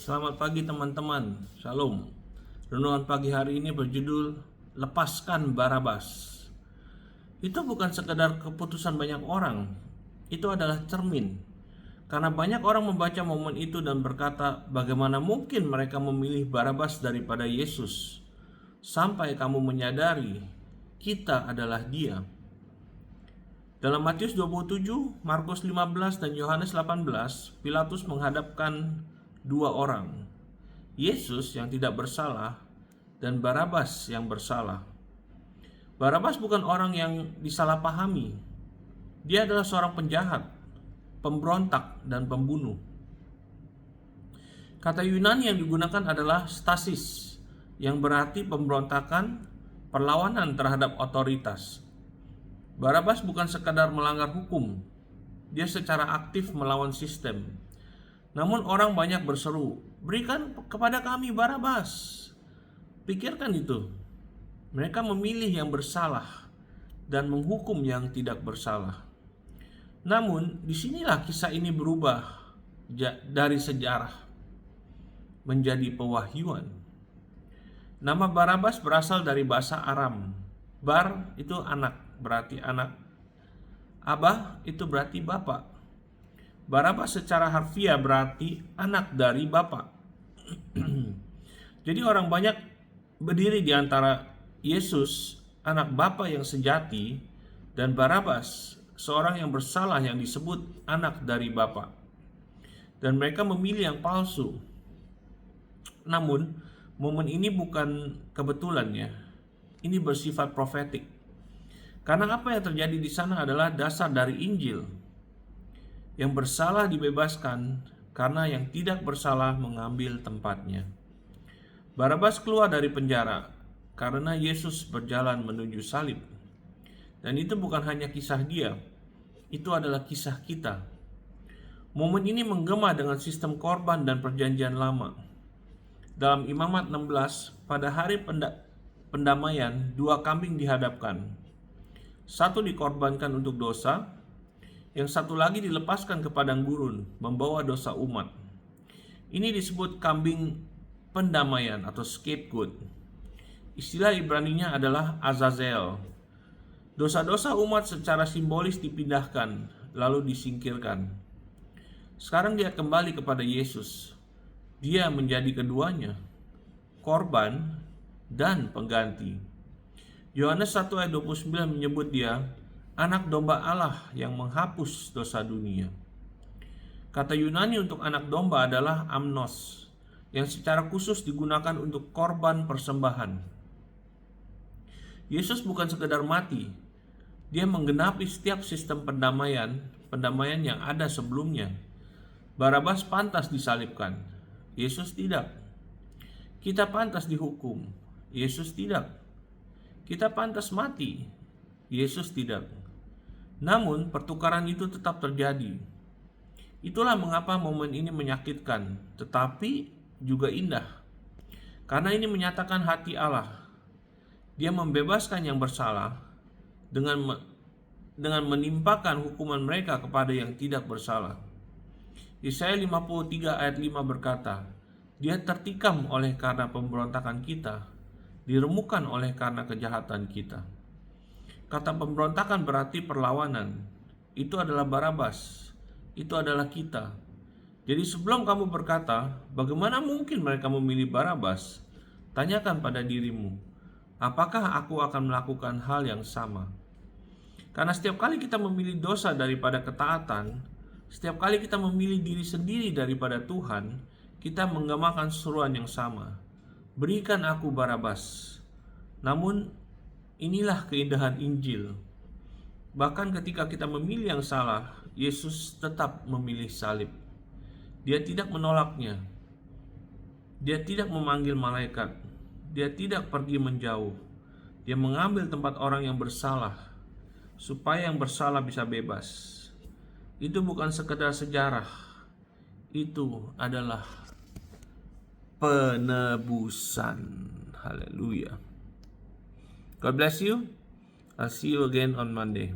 Selamat pagi teman-teman, Shalom. Renungan pagi hari ini berjudul Lepaskan Barabas. Itu bukan sekedar keputusan banyak orang, itu adalah cermin. Karena banyak orang membaca momen itu dan berkata, bagaimana mungkin mereka memilih Barabas daripada Yesus? Sampai kamu menyadari, kita adalah dia. Dalam Matius 27, Markus 15, dan Yohanes 18, Pilatus menghadapkan dua orang, Yesus yang tidak bersalah dan Barabas yang bersalah. Barabas bukan orang yang disalahpahami. Dia adalah seorang penjahat, pemberontak, dan pembunuh. Kata Yunani yang digunakan adalah stasis, yang berarti pemberontakan, perlawanan terhadap otoritas. Barabas bukan sekadar melanggar hukum, dia secara aktif melawan sistem. Namun orang banyak berseru, berikan kepada kami Barabas. Pikirkan itu. Mereka memilih yang bersalah dan menghukum yang tidak bersalah. Namun disinilah kisah ini berubah dari sejarah menjadi pewahyuan. Nama Barabas berasal dari bahasa Aram. Bar itu anak, berarti anak. Abah itu berarti bapak. Barabas secara harfiah berarti anak dari bapak. Jadi orang banyak berdiri di antara Yesus, anak bapa yang sejati, dan Barabas, seorang yang bersalah yang disebut anak dari bapak. Dan mereka memilih yang palsu. Namun, momen ini bukan kebetulan ya. Ini bersifat profetik. Karena apa yang terjadi di sana adalah dasar dari Injil. Yang bersalah dibebaskan karena yang tidak bersalah mengambil tempatnya. Barabas keluar dari penjara karena Yesus berjalan menuju salib. Dan itu bukan hanya kisah dia, itu adalah kisah kita. Momen ini menggema dengan sistem korban dan perjanjian lama. Dalam Imamat 16, pada hari pendamaian, dua kambing dihadapkan. Satu dikorbankan untuk dosa, yang satu lagi dilepaskan ke padang gurun, membawa dosa umat. Ini disebut kambing pendamaian atau scapegoat. Istilah Ibraninya adalah Azazel. Dosa-dosa umat secara simbolis dipindahkan, lalu disingkirkan. Sekarang dia kembali kepada Yesus. Dia menjadi keduanya, korban dan pengganti. Yohanes 1 ayat 29 menyebut dia anak domba Allah yang menghapus dosa dunia. Kata Yunani untuk anak domba adalah amnos, yang secara khusus digunakan untuk korban persembahan. Yesus bukan sekedar mati, dia menggenapi setiap sistem pendamaian yang ada sebelumnya. Barabas pantas disalibkan, Yesus tidak. Kita pantas dihukum, Yesus tidak. Kita pantas mati, Yesus tidak. Namun pertukaran itu tetap terjadi. Itulah mengapa momen ini menyakitkan, tetapi juga indah. Karena ini menyatakan hati Allah. Dia membebaskan yang bersalah dengan menimpakan hukuman mereka kepada yang tidak bersalah. Yesaya 53 ayat 5 berkata, dia tertikam oleh karena pemberontakan kita, diremukkan oleh karena kejahatan kita. Kata pemberontakan berarti perlawanan. Itu adalah Barabas. Itu adalah kita. Jadi sebelum kamu berkata, bagaimana mungkin mereka memilih Barabas? Tanyakan pada dirimu, apakah aku akan melakukan hal yang sama? Karena setiap kali kita memilih dosa daripada ketaatan, setiap kali kita memilih diri sendiri daripada Tuhan, kita menggemakan seruan yang sama. Berikan aku Barabas. Namun inilah keindahan Injil. Bahkan ketika kita memilih yang salah, Yesus tetap memilih salib. Dia tidak menolaknya. Dia tidak memanggil malaikat. Dia tidak pergi menjauh. Dia mengambil tempat orang yang bersalah, supaya yang bersalah bisa bebas. Itu bukan sekedar sejarah. Itu adalah penebusan. Haleluya. God bless you. I'll see you again on Monday.